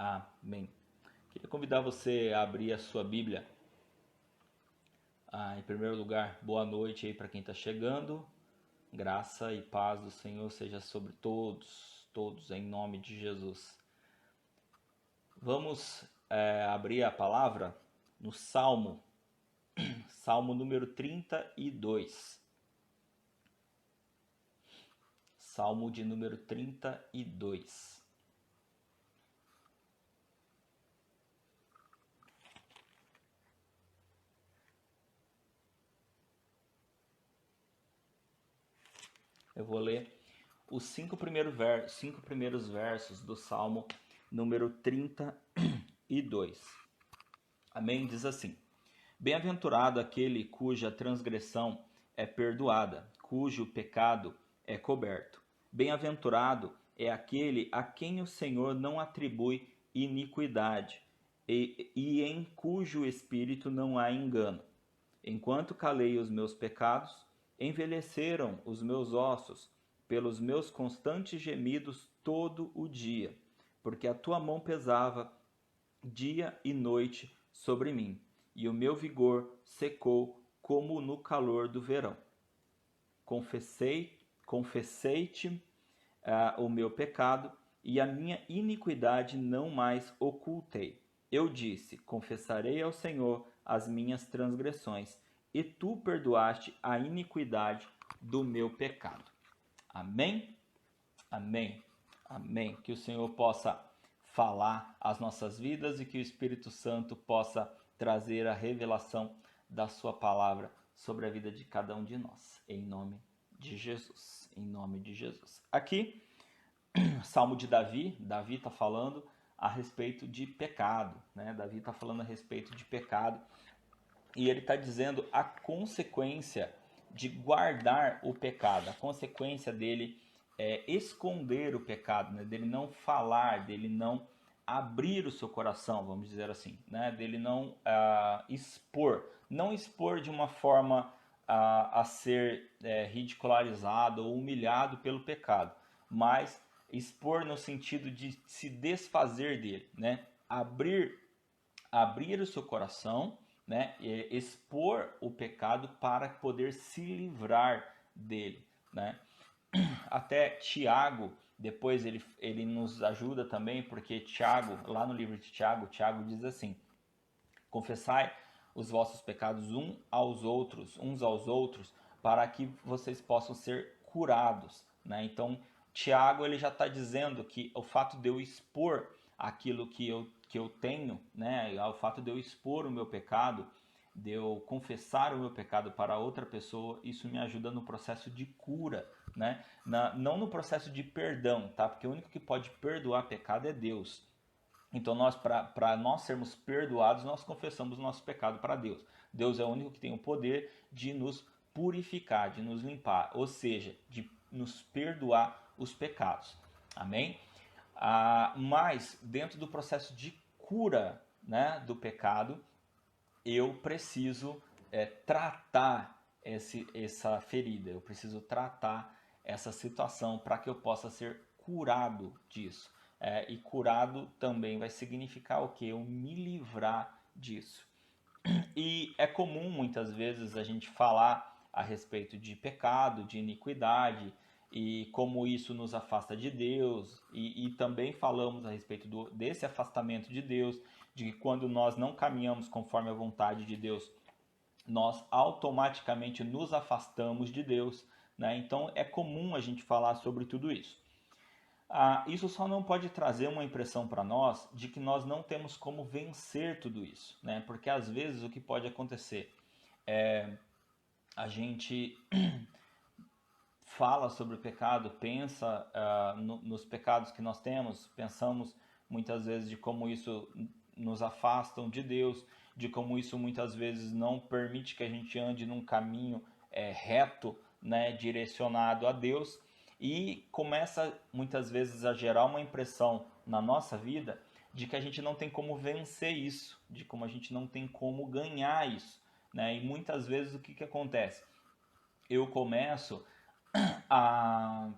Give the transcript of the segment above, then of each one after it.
Amém. Queria convidar você a abrir a sua Bíblia. Em primeiro lugar, boa noite aí para quem está chegando. Graça e paz do Senhor seja sobre todos, em nome de Jesus. Vamos abrir a palavra no Salmo número 32. Salmo de número 32. Eu vou ler os cinco primeiros versos do Salmo número 32. Amém? Diz assim: Bem-aventurado aquele cuja transgressão é perdoada, cujo pecado é coberto. Bem-aventurado é aquele a quem o Senhor não atribui iniquidade e em cujo espírito não há engano. Enquanto calei os meus pecados, envelheceram os meus ossos pelos meus constantes gemidos todo o dia, porque a tua mão pesava dia e noite sobre mim, e o meu vigor secou como no calor do verão. Confessei-te o meu pecado, e a minha iniquidade não mais ocultei. Eu disse: confessarei ao Senhor as minhas transgressões, e tu perdoaste a iniquidade do meu pecado. Amém? Amém. Amém. Que o Senhor possa falar às nossas vidas e que o Espírito Santo possa trazer a revelação da sua palavra sobre a vida de cada um de nós. Em nome de Jesus. Em nome de Jesus. Aqui, Salmo de Davi. Davi está falando a respeito de pecado, né? Davi está falando a respeito de pecado e ele está dizendo a consequência de guardar o pecado, a consequência dele esconder o pecado, né? Dele não falar, dele não abrir o seu coração, vamos dizer assim, né? Dele não expor de uma forma a ser ridicularizado ou humilhado pelo pecado, mas expor no sentido de se desfazer dele, né? Abrir o seu coração, né? Expor o pecado para poder se livrar dele, né? Até Tiago, depois ele nos ajuda também, porque Tiago, lá no livro de Tiago, Tiago diz assim: confessai os vossos pecados uns aos outros, para que vocês possam ser curados, né? Então, Tiago ele já está dizendo que o fato de eu expor aquilo que eu tenho, né? O fato de eu expor o meu pecado, de eu confessar o meu pecado para outra pessoa, isso me ajuda no processo de cura, né? Não no processo de perdão, tá? Porque o único que pode perdoar pecado é Deus. Então, para nós sermos perdoados, nós confessamos o nosso pecado para Deus. Deus é o único que tem o poder de nos purificar, de nos limpar, ou seja, de nos perdoar os pecados. Amém? Mas, dentro do processo de cura, né, do pecado, eu preciso tratar essa ferida, eu preciso tratar essa situação para que eu possa ser curado disso. E curado também vai significar o quê? Eu me livrar disso. E é comum muitas vezes a gente falar a respeito de pecado, de iniquidade e como isso nos afasta de Deus, e também falamos a respeito desse afastamento de Deus, de que quando nós não caminhamos conforme a vontade de Deus, nós automaticamente nos afastamos de Deus, né? Então é comum a gente falar sobre tudo isso. Isso só não pode trazer uma impressão para nós de que nós não temos como vencer tudo isso, né? Porque às vezes o que pode acontecer é a gente fala sobre o pecado, pensa nos pecados que nós temos, pensamos muitas vezes de como isso nos afastam de Deus, de como isso muitas vezes não permite que a gente ande num caminho reto, né, direcionado a Deus, e começa muitas vezes a gerar uma impressão na nossa vida de que a gente não tem como vencer isso, de como a gente não tem como ganhar isso, né? E muitas vezes o que acontece? Eu começo a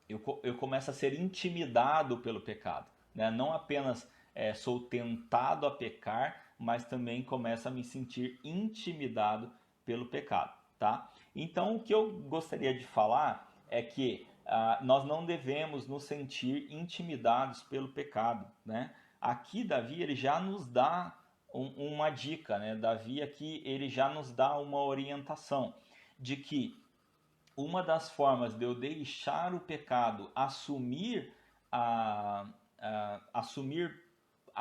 eu começo a ser intimidado pelo pecado, né? Não apenas sou tentado a pecar, mas também começo a me sentir intimidado pelo pecado, tá? Então, o que eu gostaria de falar é que nós não devemos nos sentir intimidados pelo pecado, né? Aqui, Davi, ele já nos dá uma dica, né? Davi aqui, ele já nos dá uma orientação de que uma das formas de eu deixar o pecado assumir a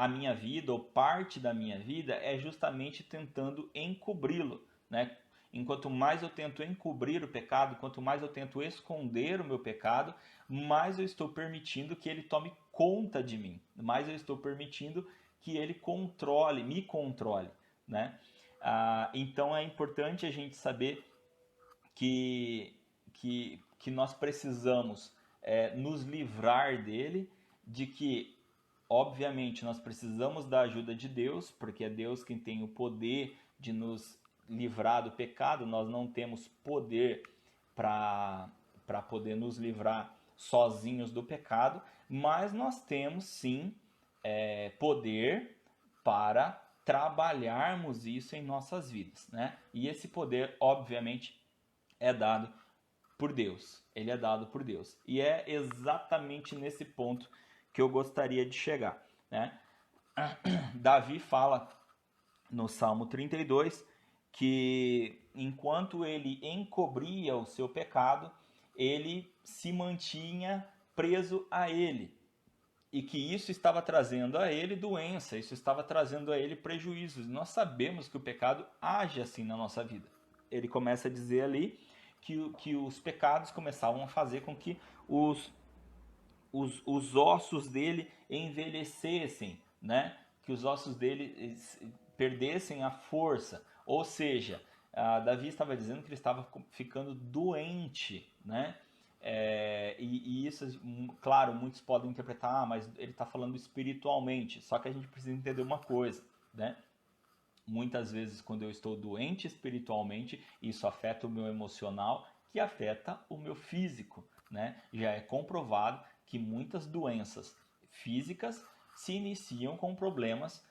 minha vida ou parte da minha vida é justamente tentando encobri-lo, né? Enquanto mais eu tento encobrir o pecado, quanto mais eu tento esconder o meu pecado, mais eu estou permitindo que ele tome conta de mim, mais eu estou permitindo que ele me controle, né? Então é importante a gente saber que nós precisamos nos livrar dele, de que, obviamente, nós precisamos da ajuda de Deus, porque é Deus quem tem o poder de nos livrar do pecado, nós não temos poder para poder nos livrar sozinhos do pecado, mas nós temos sim poder para trabalharmos isso em nossas vidas, né? E esse poder, obviamente, é dado por Deus. Ele é dado por Deus. E é exatamente nesse ponto que eu gostaria de chegar, né? Davi fala no Salmo 32 que enquanto ele encobria o seu pecado, ele se mantinha preso a ele. E que isso estava trazendo a ele doença, isso estava trazendo a ele prejuízos. Nós sabemos que o pecado age assim na nossa vida. Ele começa a dizer ali que os pecados começavam a fazer com que os ossos dele envelhecessem, né? Que os ossos dele perdessem a força. Ou seja, Davi estava dizendo que ele estava ficando doente, né? E isso, claro, muitos podem interpretar, mas ele está falando espiritualmente. Só que a gente precisa entender uma coisa, né? Muitas vezes, quando eu estou doente espiritualmente, isso afeta o meu emocional, que afeta o meu físico, né? Já é comprovado que muitas doenças físicas se iniciam com problemas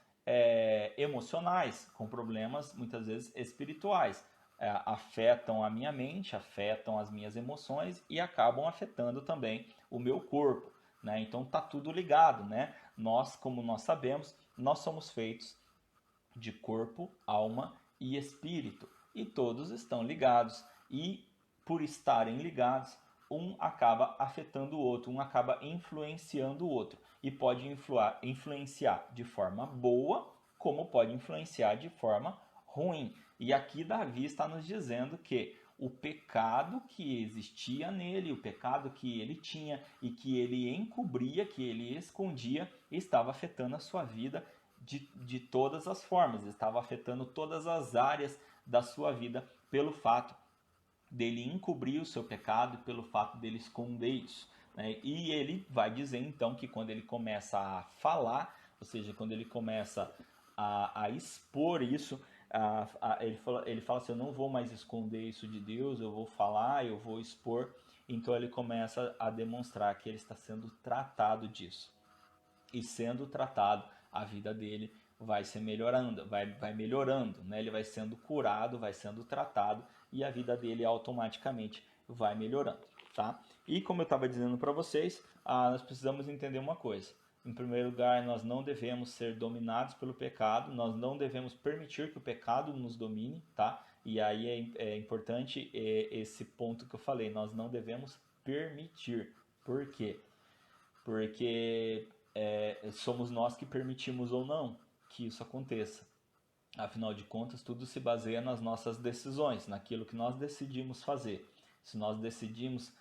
emocionais, com problemas muitas vezes espirituais. Afetam a minha mente, afetam as minhas emoções e acabam afetando também o meu corpo, né? Então tá tudo ligado, né? Nós, como nós sabemos, nós somos feitos de corpo, alma e espírito, e todos estão ligados, e por estarem ligados, um acaba afetando o outro, um acaba influenciando o outro, e pode influenciar de forma boa, como pode influenciar de forma ruim. E aqui Davi está nos dizendo que o pecado que existia nele, o pecado que ele tinha e que ele encobria, que ele escondia, estava afetando a sua vida de todas as formas, estava afetando todas as áreas da sua vida pelo fato dele encobrir o seu pecado, pelo fato dele esconder isso, né? E ele vai dizer então que quando ele começa a falar, ou seja, quando ele começa a expor isso, ele fala assim, eu não vou mais esconder isso de Deus, eu vou falar, eu vou expor. Então ele começa a demonstrar que ele está sendo tratado disso. E sendo tratado, a vida dele vai se melhorando, vai melhorando, né? Ele vai sendo curado, vai sendo tratado e a vida dele automaticamente vai melhorando, tá? E como eu estava dizendo para vocês, nós precisamos entender uma coisa. Em primeiro lugar, nós não devemos ser dominados pelo pecado, nós não devemos permitir que o pecado nos domine, tá? E aí é importante esse ponto que eu falei, nós não devemos permitir. Por quê? Porque somos nós que permitimos ou não que isso aconteça. Afinal de contas, tudo se baseia nas nossas decisões, naquilo que nós decidimos fazer. Se nós decidimos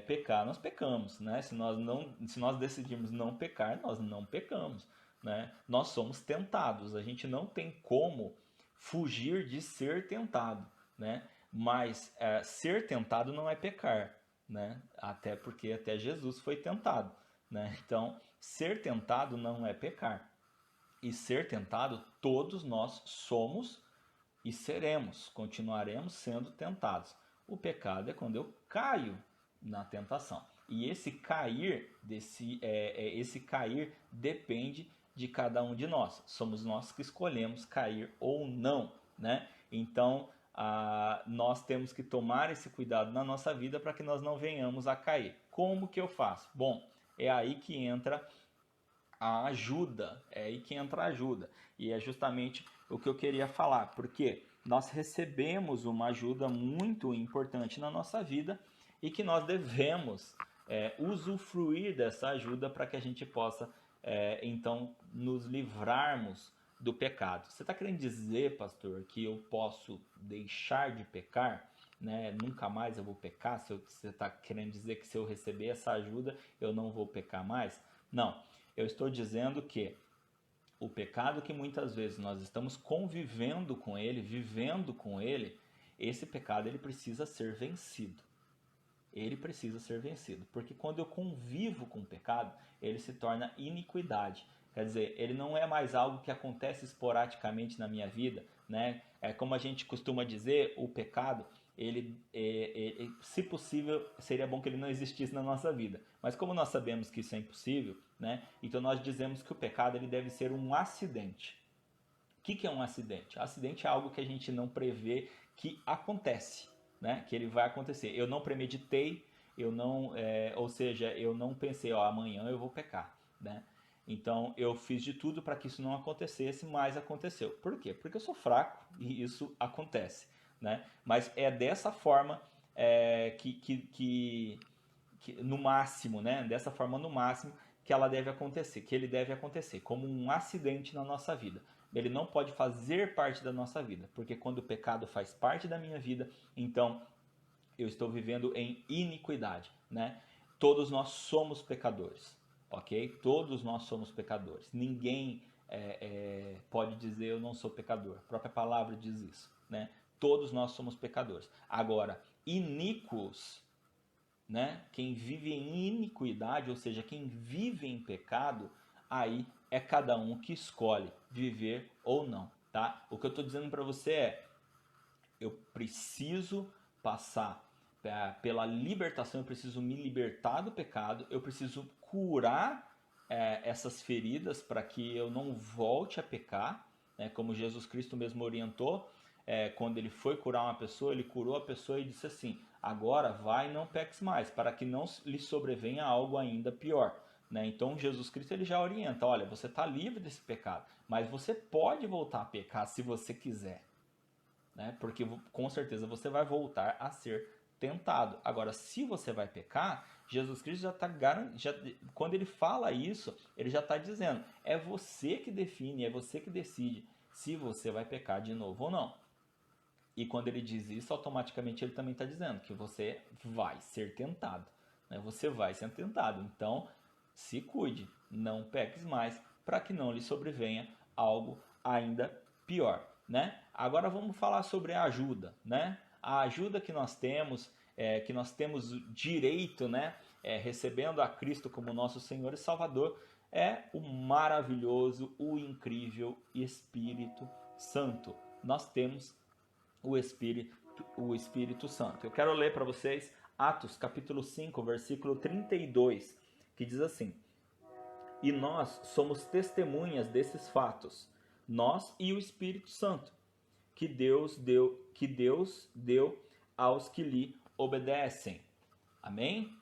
pecar, nós pecamos, né? Se nós decidimos não pecar, nós não pecamos, né? Nós somos tentados, a gente não tem como fugir de ser tentado, né? Mas ser tentado não é pecar, né? Até porque até Jesus foi tentado, né? Então, ser tentado não é pecar. E ser tentado, todos nós somos e seremos, continuaremos sendo tentados. O pecado é quando eu caio na tentação. E esse cair, esse cair depende de cada um de nós. Somos nós que escolhemos cair ou não, né? Então, nós temos que tomar esse cuidado na nossa vida para que nós não venhamos a cair. Como que eu faço? Bom, é aí que entra a ajuda, e é justamente o que eu queria falar, porque nós recebemos uma ajuda muito importante na nossa vida e que nós devemos usufruir dessa ajuda para que a gente possa então nos livrarmos do pecado. Você está querendo dizer, pastor, que eu posso deixar de pecar? Né? Nunca mais eu vou pecar? Você está querendo dizer que se eu receber essa ajuda eu não vou pecar mais? Não, eu estou dizendo que o pecado que muitas vezes nós estamos convivendo com ele, vivendo com ele, esse pecado ele precisa ser vencido. Ele precisa ser vencido, porque quando eu convivo com o pecado, ele se torna iniquidade. Quer dizer, ele não é mais algo que acontece esporadicamente na minha vida, né? É como a gente costuma dizer, o pecado, se possível, seria bom que ele não existisse na nossa vida. Mas como nós sabemos que isso é impossível, né? Então nós dizemos que o pecado ele deve ser um acidente. O que é um acidente? Acidente é algo que a gente não prevê que acontece, né? Que ele vai acontecer. Eu não premeditei, ou seja, eu não pensei, amanhã eu vou pecar, né? Então eu fiz de tudo para que isso não acontecesse, mas aconteceu. Por quê? Porque eu sou fraco e isso acontece, né? Mas é dessa forma que no máximo, né? Dessa forma no máximo que ela deve acontecer, que ele deve acontecer, como um acidente na nossa vida. Ele não pode fazer parte da nossa vida, porque quando o pecado faz parte da minha vida, então eu estou vivendo em iniquidade, né? Todos nós somos pecadores, ok? Todos nós somos pecadores. Ninguém pode dizer eu não sou pecador. A própria palavra diz isso, né? Todos nós somos pecadores. Agora, iníquos, né? Quem vive em iniquidade, ou seja, quem vive em pecado, aí é cada um que escolhe viver ou não, tá? O que eu estou dizendo para você eu preciso passar pela libertação, eu preciso me libertar do pecado, eu preciso curar essas feridas para que eu não volte a pecar, né? Como Jesus Cristo mesmo orientou, quando ele foi curar uma pessoa, ele curou a pessoa e disse assim, agora vai e não peques mais, para que não lhe sobrevenha algo ainda pior. Né? Então Jesus Cristo ele já orienta, olha, você está livre desse pecado, mas você pode voltar a pecar se você quiser. Né? Porque com certeza você vai voltar a ser tentado. Agora, se você vai pecar, Jesus Cristo já está garantindo, quando ele fala isso, ele já está dizendo, é você que define, é você que decide se você vai pecar de novo ou não. E quando ele diz isso, automaticamente ele também está dizendo que você vai ser tentado. Né? Você vai ser tentado. Então, se cuide, não peques mais, para que não lhe sobrevenha algo ainda pior. Né? Agora vamos falar sobre a ajuda. Né? A ajuda que nós temos direito, né? Recebendo a Cristo como nosso Senhor e Salvador, é o maravilhoso, o incrível Espírito Santo. Nós temos o Espírito Santo. Eu quero ler para vocês Atos capítulo 5, versículo 32, que diz assim: E nós somos testemunhas desses fatos, nós e o Espírito Santo, que Deus deu aos que lhe obedecem. Amém?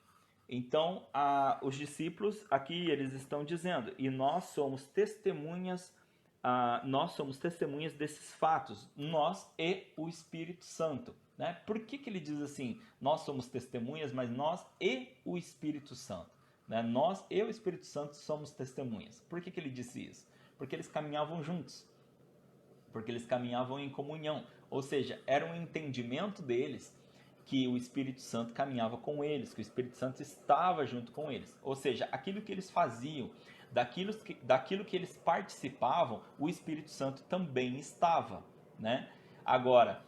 Então, os discípulos aqui eles estão dizendo, e nós somos testemunhas desses fatos, nós e o Espírito Santo. Né? Por que ele diz assim, nós somos testemunhas, mas nós e o Espírito Santo? Né? Nós e o Espírito Santo somos testemunhas. Por que ele disse isso? Porque eles caminhavam juntos, porque eles caminhavam em comunhão, ou seja, era um entendimento deles que o Espírito Santo caminhava com eles, que o Espírito Santo estava junto com eles. Ou seja, aquilo que eles faziam, daquilo que eles participavam, o Espírito Santo também estava. Né? Agora,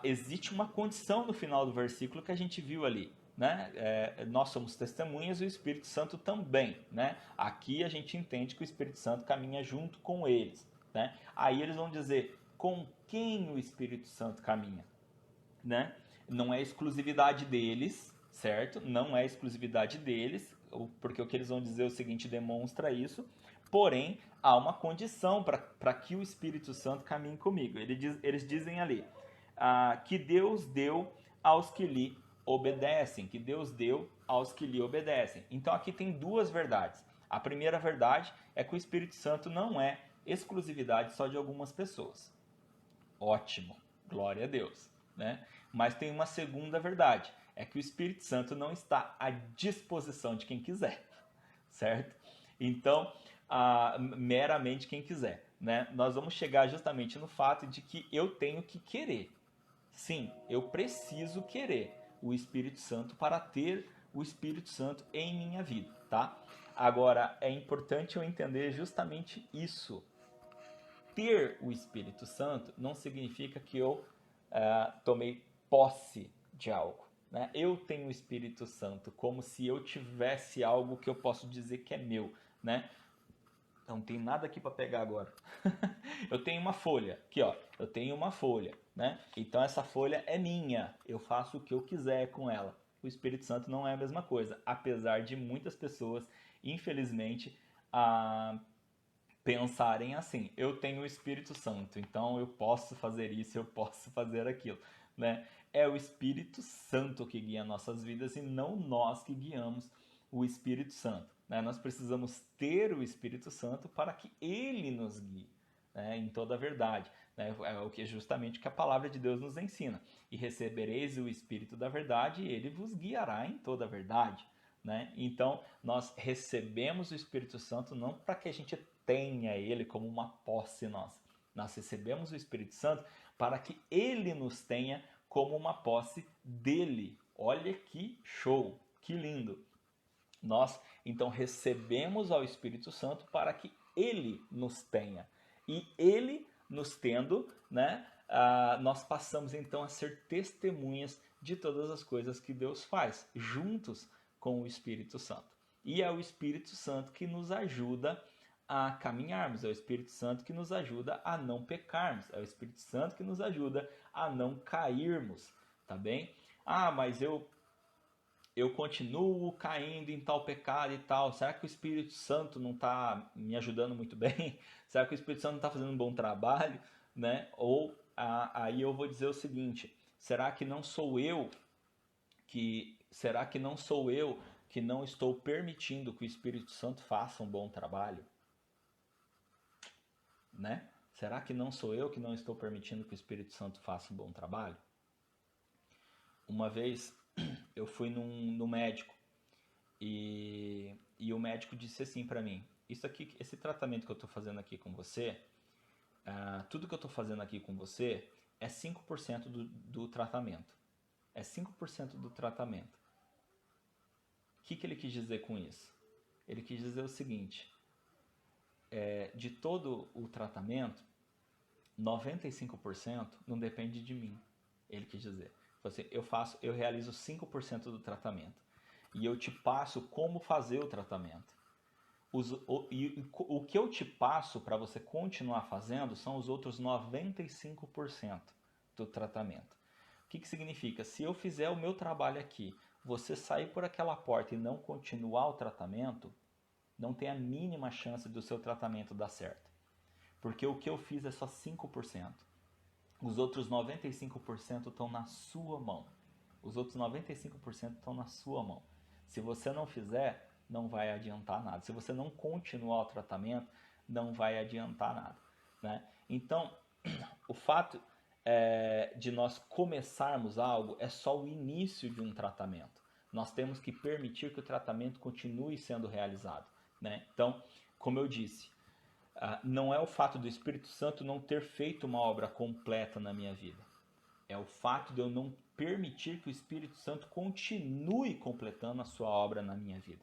existe uma condição no final do versículo que a gente viu ali. Né? Nós somos testemunhas e o Espírito Santo também. Né? Aqui a gente entende que o Espírito Santo caminha junto com eles. Né? Aí eles vão dizer com quem o Espírito Santo caminha. Né? Não é exclusividade deles, certo? Não é exclusividade deles, porque o que eles vão dizer é o seguinte, demonstra isso. Porém, há uma condição para que o Espírito Santo caminhe comigo. Eles dizem ali que Deus deu aos que lhe obedecem, que Deus deu aos que lhe obedecem. Então aqui tem duas verdades. A primeira verdade é que o Espírito Santo não é exclusividade só de algumas pessoas. Ótimo, glória a Deus, né? Mas tem uma segunda verdade, é que o Espírito Santo não está à disposição de quem quiser, certo? Então, meramente quem quiser, né? Nós vamos chegar justamente no fato de que eu tenho que querer. Sim, eu preciso querer o Espírito Santo para ter o Espírito Santo em minha vida, tá? Agora, é importante eu entender justamente isso. Ter o Espírito Santo não significa que eu tomei posse de algo, né? Eu tenho o Espírito Santo como se eu tivesse algo que eu posso dizer que é meu, né? Não tem nada aqui para pegar agora. Eu tenho uma folha, aqui ó, eu tenho uma folha, né? Então essa folha é minha, eu faço o que eu quiser com ela. O Espírito Santo não é a mesma coisa, apesar de muitas pessoas, infelizmente, pensarem assim, eu tenho o Espírito Santo, então eu posso fazer isso, eu posso fazer aquilo, né? É o Espírito Santo que guia nossas vidas e não nós que guiamos o Espírito Santo, né? Nós precisamos ter o Espírito Santo para que ele nos guie, né, em toda a verdade, né? É o que justamente que a palavra de Deus nos ensina. E recebereis o Espírito da verdade e ele vos guiará em toda a verdade, né? Então, nós recebemos o Espírito Santo não para que a gente tenha ele como uma posse nossa. Nós recebemos o Espírito Santo para que ele nos tenha como uma posse dele. Olha que show, que lindo. Nós, então, recebemos ao Espírito Santo para que ele nos tenha. E ele nos tendo, né, nós passamos então a ser testemunhas de todas as coisas que Deus faz, juntos com o Espírito Santo. E é o Espírito Santo que nos ajuda a caminharmos, é o Espírito Santo que nos ajuda a não pecarmos, é o Espírito Santo que nos ajuda a não cairmos, tá bem? Mas eu continuo caindo em tal pecado e tal. Será que o Espírito Santo não está me ajudando muito bem? Será que o Espírito Santo não está fazendo um bom trabalho? Né? Ou aí eu vou dizer o seguinte: será que não sou eu que não estou permitindo que o Espírito Santo faça um bom trabalho? Né? Será que não sou eu que não estou permitindo que o Espírito Santo faça um bom trabalho? Uma vez eu fui no médico e o médico disse assim para mim: isso aqui, esse tratamento que eu estou fazendo aqui com você, tudo que eu estou fazendo aqui com você é 5% do tratamento. É 5% do tratamento. O que ele quis dizer com isso? Ele quis dizer o seguinte: de todo o tratamento, 95% não depende de mim. Ele quis dizer. Eu realizo 5% do tratamento. E eu te passo como fazer o tratamento. O que eu te passo para você continuar fazendo são os outros 95% do tratamento. O que significa? Se eu fizer o meu trabalho aqui, você sair por aquela porta e não continuar o tratamento, não tem a mínima chance do seu tratamento dar certo. Porque o que eu fiz é só 5%. Os outros 95% estão na sua mão. Os outros 95% estão na sua mão. Se você não fizer, não vai adiantar nada. Se você não continuar o tratamento, não vai adiantar nada, né? Então, o fato de nós começarmos algo é só o início de um tratamento. Nós temos que permitir que o tratamento continue sendo realizado, né? Então, como eu disse, não é o fato do Espírito Santo não ter feito uma obra completa na minha vida. É o fato de eu não permitir que o Espírito Santo continue completando a sua obra na minha vida.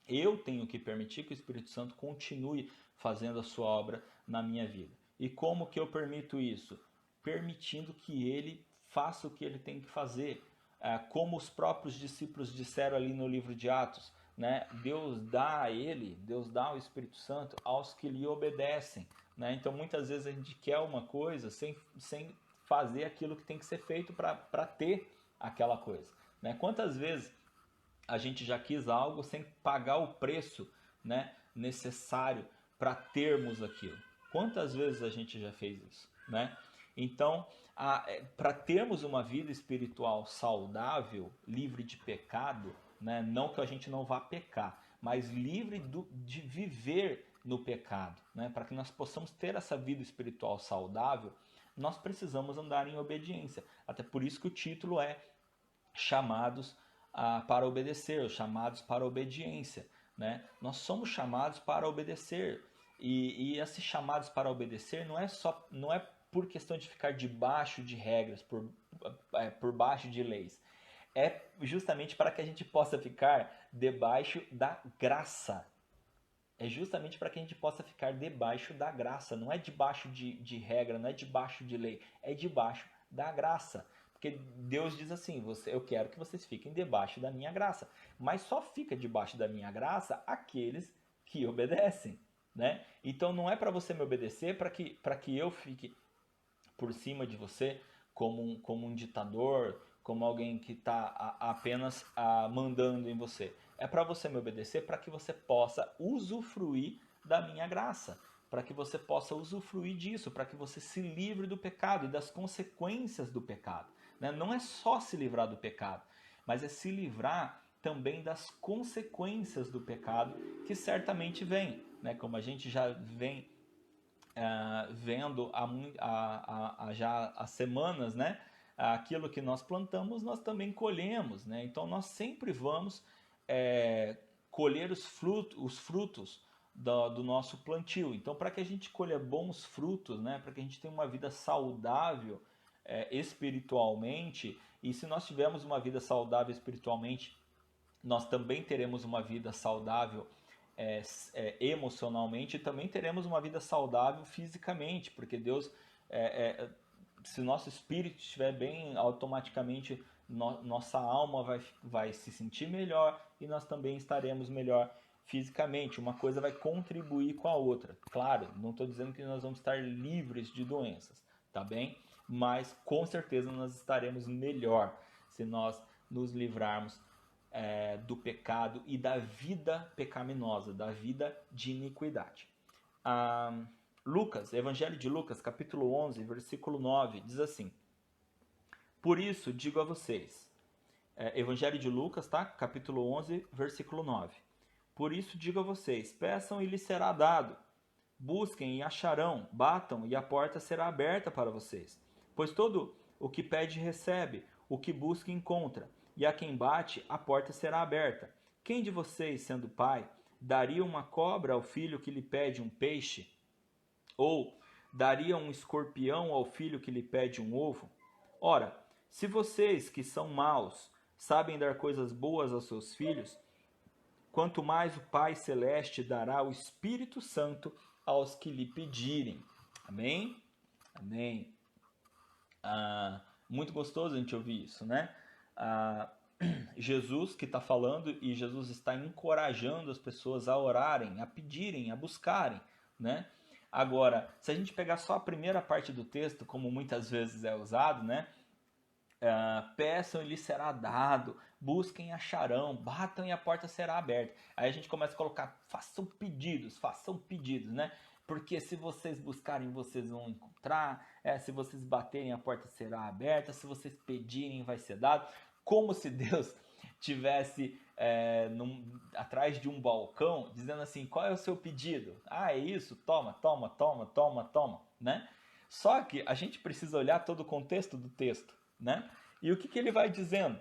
Eu tenho que permitir que o Espírito Santo continue fazendo a sua obra na minha vida. E como que eu permito isso? Permitindo que ele faça o que ele tem que fazer. Como os próprios discípulos disseram ali no livro de Atos, né? Deus dá o Espírito Santo aos que lhe obedecem, né? Então muitas vezes a gente quer uma coisa sem fazer aquilo que tem que ser feito para ter aquela coisa, né? Quantas vezes a gente já quis algo sem pagar o preço, né, necessário para termos aquilo? Quantas vezes a gente já fez isso, né? Então, para termos uma vida espiritual saudável, livre de pecado, né, não que a gente não vá pecar, mas livre de viver no pecado, né, para que nós possamos ter essa vida espiritual saudável, nós precisamos andar em obediência. Até por isso que o título é chamados para obedecer, chamados para obediência, né? Nós somos chamados para obedecer, e esses chamados para obedecer não é por questão de ficar debaixo de regras, por baixo de leis. É justamente para que a gente possa ficar debaixo da graça. É justamente para que a gente possa ficar debaixo da graça. Não é debaixo de regra, não é debaixo de lei, é debaixo da graça. Porque Deus diz assim, eu quero que vocês fiquem debaixo da minha graça. Mas só fica debaixo da minha graça aqueles que obedecem, né? Então não é para você me obedecer para que eu fique por cima de você como um ditador, como alguém que está apenas mandando em você. É para você me obedecer para que você possa usufruir da minha graça, para que você possa usufruir disso, para que você se livre do pecado e das consequências do pecado, né? Não é só se livrar do pecado, mas é se livrar também das consequências do pecado que certamente vem, né? Como a gente já vem vendo já há semanas, né? Aquilo que nós plantamos, nós também colhemos, né? Então nós sempre vamos colher os frutos do nosso plantio. Então, para que a gente colha bons frutos, né? Para que a gente tenha uma vida saudável espiritualmente, e se nós tivermos uma vida saudável espiritualmente, nós também teremos uma vida saudável emocionalmente, e também teremos uma vida saudável fisicamente, porque Deus, se o nosso espírito estiver bem, automaticamente nossa alma vai se sentir melhor e nós também estaremos melhor fisicamente. Uma coisa vai contribuir com a outra. Claro, não estou dizendo que nós vamos estar livres de doenças, tá bem? Mas com certeza nós estaremos melhor se nós nos livrarmos do pecado e da vida pecaminosa, da vida de iniquidade. Evangelho de Lucas, capítulo 11, versículo 9, diz assim: por isso digo a vocês, Evangelho de Lucas, tá? Capítulo 11, versículo 9. Por isso digo a vocês, peçam e lhes será dado, busquem e acharão, batam e a porta será aberta para vocês. Pois todo o que pede recebe, o que busca encontra, e a quem bate, a porta será aberta. Quem de vocês, sendo pai, daria uma cobra ao filho que lhe pede um peixe? Ou daria um escorpião ao filho que lhe pede um ovo? Ora, se vocês, que são maus, sabem dar coisas boas aos seus filhos, quanto mais o Pai Celeste dará o Espírito Santo aos que lhe pedirem. Amém? Amém. Muito gostoso a gente ouvir isso, né? Jesus que está falando, e Jesus está encorajando as pessoas a orarem, a pedirem, a buscarem, né? Agora, se a gente pegar só a primeira parte do texto, como muitas vezes é usado, né? Peçam e lhes será dado, busquem e acharão, batam e a porta será aberta. Aí a gente começa a colocar, façam pedidos, né? Porque se vocês buscarem, vocês vão encontrar, se vocês baterem, a porta será aberta, se vocês pedirem, vai ser dado. Como se Deus tivesse atrás de um balcão, dizendo assim, qual é o seu pedido? É isso? Toma, né? Só que a gente precisa olhar todo o contexto do texto, né? E o que ele vai dizendo?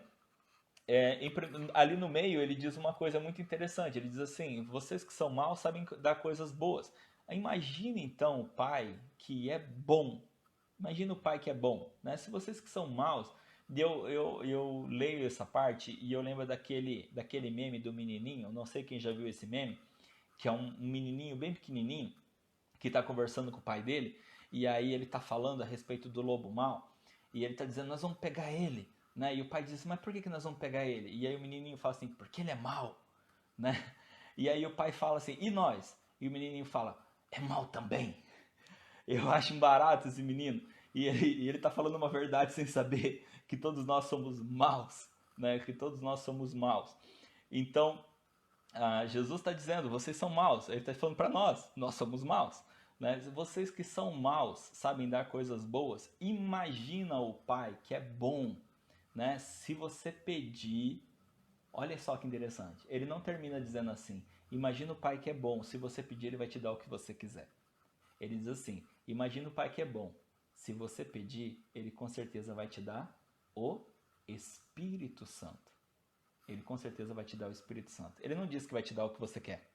Ali no meio ele diz uma coisa muito interessante. Ele diz assim, vocês que são maus sabem dar coisas boas. Imagina então o pai que é bom. Imagina o pai que é bom, né? Se vocês que são maus, eu leio essa parte e eu lembro daquele meme do menininho, não sei quem já viu esse meme, que é um menininho bem pequenininho que está conversando com o pai dele, e aí ele está falando a respeito do lobo mau, e ele está dizendo, nós vamos pegar ele, né? E o pai diz, mas por que nós vamos pegar ele? E aí o menininho fala assim, porque ele é mau, né? E aí o pai fala assim, e nós? E o menininho fala, é mau também. Eu acho barato esse menino, e ele está falando uma verdade sem saber que todos nós somos maus, né? Que todos nós somos maus. Então, Jesus está dizendo, vocês são maus. Ele está falando para nós somos maus. Né? Vocês que são maus, sabem dar coisas boas, imagina o Pai que é bom. Né? Se você pedir, olha só que interessante, ele não termina dizendo assim, imagina o Pai que é bom, se você pedir ele vai te dar o que você quiser. Ele diz assim, imagina o Pai que é bom, se você pedir, ele com certeza vai te dar o Espírito Santo. Ele com certeza vai te dar o Espírito Santo. Ele não diz que vai te dar o que você quer.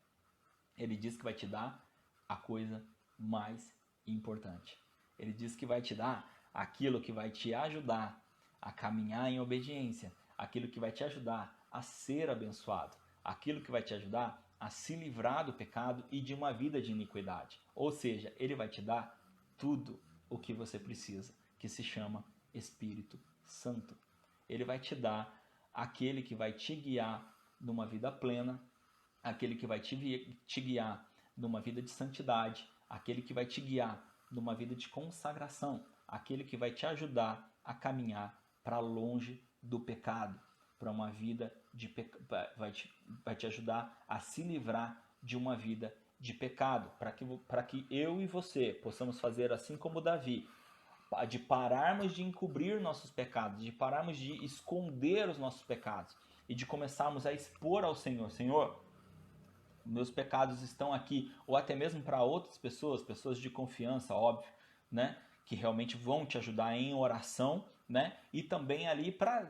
Ele diz que vai te dar a coisa mais importante. Ele diz que vai te dar aquilo que vai te ajudar a caminhar em obediência, aquilo que vai te ajudar a ser abençoado, aquilo que vai te ajudar a se livrar do pecado e de uma vida de iniquidade. Ou seja, ele vai te dar tudo o que você precisa, que se chama Espírito Santo. Ele vai te dar aquele que vai te guiar numa vida plena, aquele que vai te guiar numa vida de santidade, aquele que vai te guiar numa vida de consagração, aquele que vai te ajudar a caminhar para longe do pecado, para uma vida de vai te ajudar a se livrar de uma vida de pecado, para que eu e você possamos fazer assim como Davi, de pararmos de encobrir nossos pecados, de pararmos de esconder os nossos pecados e de começarmos a expor ao Senhor. Senhor, meus pecados estão aqui, ou até mesmo para outras pessoas, pessoas de confiança, óbvio, né? Que realmente vão te ajudar em oração, né? E também ali para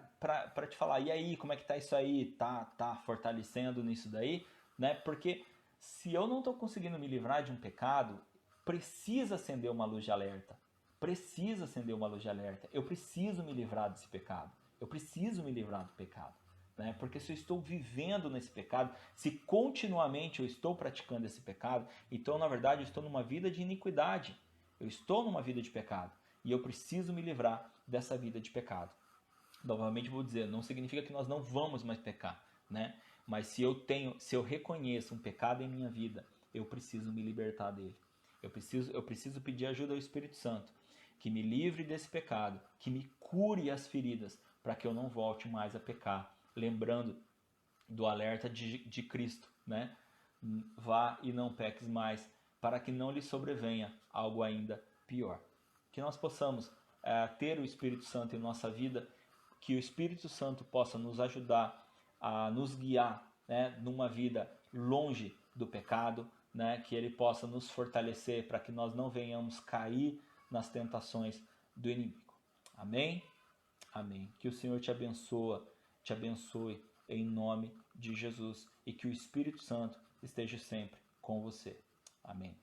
te falar, e aí, como é que tá isso aí? Tá fortalecendo nisso daí, né? Porque se eu não estou conseguindo me livrar de um pecado, precisa acender uma luz de alerta. Precisa acender uma luz de alerta. Eu preciso me livrar desse pecado. Eu preciso me livrar do pecado. Né? Porque se eu estou vivendo nesse pecado, se continuamente eu estou praticando esse pecado, então na verdade eu estou numa vida de iniquidade. Eu estou numa vida de pecado. E eu preciso me livrar dessa vida de pecado. Novamente vou dizer, não significa que nós não vamos mais pecar. Né? Mas se eu reconheço um pecado em minha vida, eu preciso me libertar dele. Eu preciso pedir ajuda ao Espírito Santo, que me livre desse pecado, que me cure as feridas, para que eu não volte mais a pecar. Lembrando do alerta de Cristo, né? Vá e não peques mais, para que não lhe sobrevenha algo ainda pior. Que nós possamos ter o Espírito Santo em nossa vida, que o Espírito Santo possa nos ajudar a nos guiar, né, numa vida longe do pecado, né, que ele possa nos fortalecer para que nós não venhamos cair nas tentações do inimigo. Amém? Amém. Que o Senhor te abençoe em nome de Jesus e que o Espírito Santo esteja sempre com você. Amém.